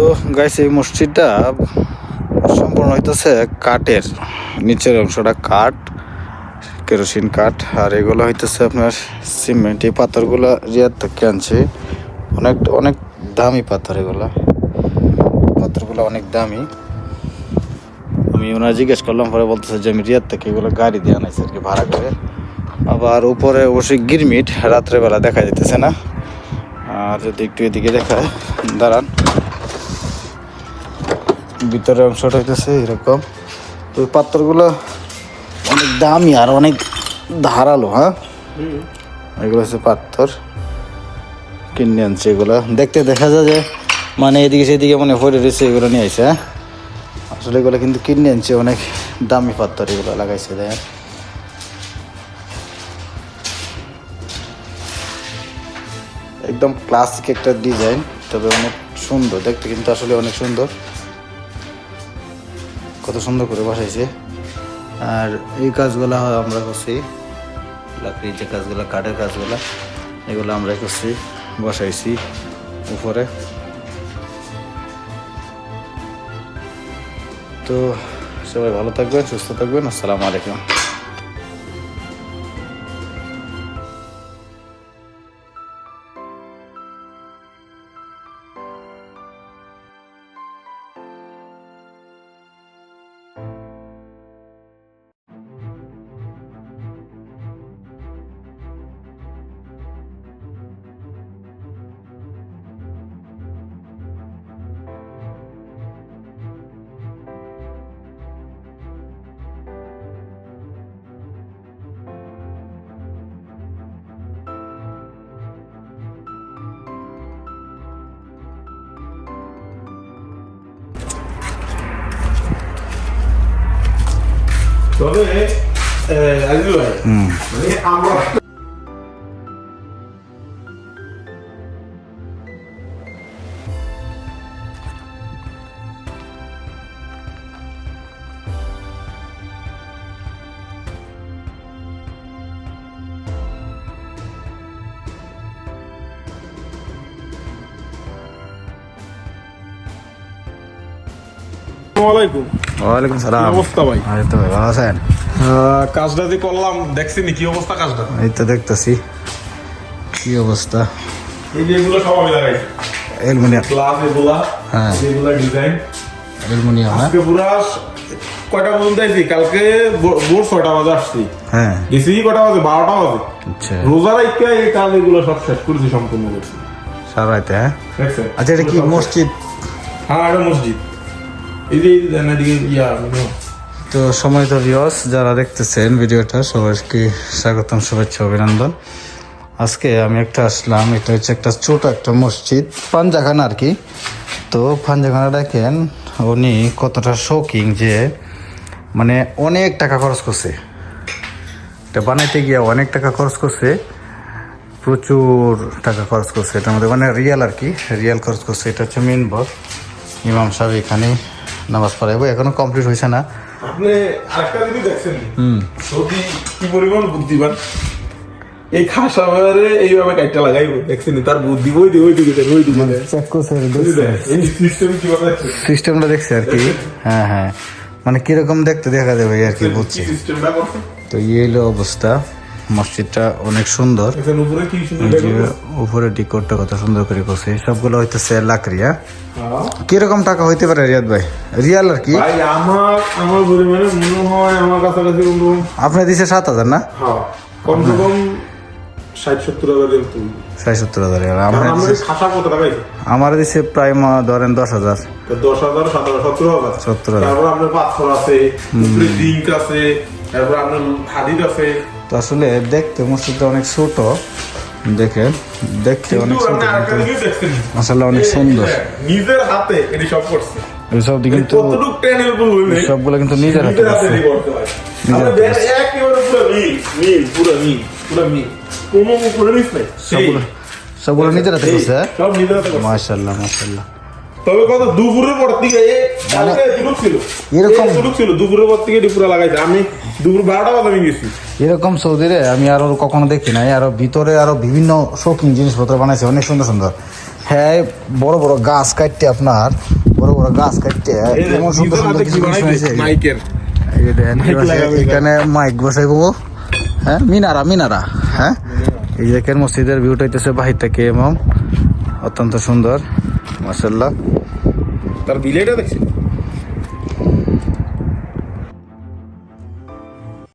তো গাইস এই মসজিদটা সম্পূর্ণ হইতেছে কাঠের, নিচের অংশটা কাঠ, কেরোসিন কাঠ, আর এগুলো হইতেছে আপনার সিমেন্ট। এই পাথরগুলো রিয়াদ থেকে আনছে, অনেক অনেক দামি পাথর, এগুলো পাথরগুলো অনেক দামি। আমি ওনার জিজ্ঞেস করলাম, পরে বলতেছে যে আমি রিয়াদ থেকে এগুলো গাড়ি দিয়ে আনাইছি আর কি, ভাড়া করে। আবার উপরে অবশ্যই গিরমিট, রাত্রেবেলা দেখা যেতেছে না। আর যদি একটু এদিকে দেখায়, দাঁড়ান, ভিতরের অংশটা হইতেছে এরকম। তো পাথরগুলো অনেক দামি আর অনেক ধারালো। হ্যাঁ, এগুলো হচ্ছে পাথর কিনে আনছে। এগুলো দেখতে দেখা যায় যে মানে এদিকে সেদিকে মনে পড়ে রয়েছে, এগুলো নিয়ে আসে। হ্যাঁ, আসলে এগুলো কিন্তু কিনে আনছে, অনেক দামি পাথর এগুলো লাগাইছে। দেখেন একদম ক্লাসিক একটা ডিজাইন, তবে অনেক সুন্দর দেখতে, কিন্তু আসলে অনেক সুন্দর, কত সুন্দর করে বসাইছে। আর এই কাজগুলো আমরা করছি, লাকড়ির যে কাজগুলো, কাঠের কাজগুলো, এগুলো আমরা করছি, বসাইছি উপরে। তো সবাই ভালো থাকবেন, সুস্থ থাকবেন। আসসালামু আলাইকুম। তবে আজিজুল ভাই, মানে আমরা ওয়ালাইকুম সালাম। অবস্থা ভাই? এই তো ভাই, ভালো আছেন? কাজটা যে করলাম দেখছিনি কি অবস্থা কাজটা? এই তো দেখতেছি কি অবস্থা। এই যে এগুলো সব আমি লাগাইছি, অ্যালুমিনিয়াম, গ্লাস এগুলা, হ্যাঁ এগুলা ডিজাইন অ্যালুমিনিয়াম। আজকে পুরা কয়টা পর্যন্ত আইছি, কালকে ভোর 6টা বাজে আসছি, হ্যাঁ গেছি কয়টা বাজে, 12টা বাজে। আচ্ছা, রোজা রাখতে এই কাজ এগুলো সব শেষ করেছি, সম্পূর্ণ করছি। সারা রাইতে। হ্যাঁ দেখছেন? আচ্ছা, এটা কি মসজিদ? হ্যাঁ, এটা মসজিদ। এই যে এদিকে ইয়া তো সময় তো ভিউয়ার্স যারা দেখতেছেন ভিডিওটা, সবাইকে স্বাগতম, শুভেচ্ছা, অভিনন্দন। আজকে আমি একটা আসলাম, এটা হচ্ছে একটা ছোট একটা মসজিদ, পাঞ্জাখানা আর কি। তো পাঞ্জাখানা দেখেন উনি কতটা শৌখিন, যে মানে অনেক টাকা খরচ করছে এটা বানাইতে গিয়ে, অনেক টাকা খরচ করছে, প্রচুর টাকা খরচ করছে এটার মধ্যে, মানে রিয়াল আর কি, রিয়াল খরচ করছে। এটা হচ্ছে মেনবর, ইমাম সাহেব এখানে নামাজ পড়াইবো, এখনো কমপ্লিট হয়েছে না। আপনি আরেকটা জিনিস দেখছেন, সৌদি কি পরিমাণ বুদ্ধিমান, এই খাসা বাজারে এইভাবে কাইটটা লাগাইবো, দেখছেন তার বুদ্ধি ওই দিকে চেক করছে, এই সিস্টেম কিভাবে দেখছেন, সিস্টেমটা দেখছে আর কি। হ্যাঁ হ্যাঁ, মানে কিরকম দেখতে দেখা যাবে আর কি, বুঝছি। সিস্টেমটা করছে। তো এই হলো অবস্থা, মসজিদটা অনেক সুন্দর। এখানে উপরে কি সুন্দর এই যে উপরে ডিকোরটা কত সুন্দর করে করছে, সবগুলো হইতেছে লাকড়ি। হ্যাঁ, কিরকম টাকা হইতে পারে রিয়াদ ভাই, রিয়াল আর কি? ভাই আমার পরিমাণে মনে হয় আমার কাছাকাছি আপনি দিছে 7,000 না? হ্যাঁ, কমসে কম 60-70 হাজার। 60-70 হাজার। খাসা কত টাকা? আমার দিছে প্রায় ধরেন 10,000। 10,000, 17,000, 70,000। তারপর আপনার পাথর আছে, উপরে জিঙ্ক আছে, তারপর আপনার হাদিদ আছে। তো আসলে দেখতে মসজিদটা অনেক ছোট, দেখেন দেখতে অনেক ছোট, আসলে অনেক সুন্দর। নিজের হাতে এটি সব করছে, এইসব কিন্তু সবগুলো কিন্তু নিজের হাতে করছে। সবগুলো নিজের হাতে করছে। মাশাআল্লাহ মাশাআল্লাহ। তবে কত দুপুরের পর থেকে এরকম ছিল, দুপুরের পর থেকে পুরো লাগাইছে। আমি দুপুর 12টা বাজে আমি গেছি। এরকম সৌদিরে আমি আরো কখনো দেখি নাই। আরো ভিতরে আরো বিভিন্ন শৌখিন জিনিসপত্র বানাইছে, অনেক সুন্দর সুন্দর। হ্যাঁ বড় বড় গাছ কাটতে আপনার বড় বড় গাছ কাটতে এই যে এমন সুন্দর নিজের সুন্দর হাতে কিছু কি জিনিস বানাইছে? হয়েছে। মাইকের এই যে দেখেন মাইক লাগাবে এখানে মাইক বসাই বলবো, হ্যাঁ মিনারা হ্যাঁ। এই যে দেখেন মসজিদের ভিউটা হইতেছে বাহির থেকে এবং অত্যন্ত সুন্দর মাশাআল্লাহ। তার বিলেটা দেখছেন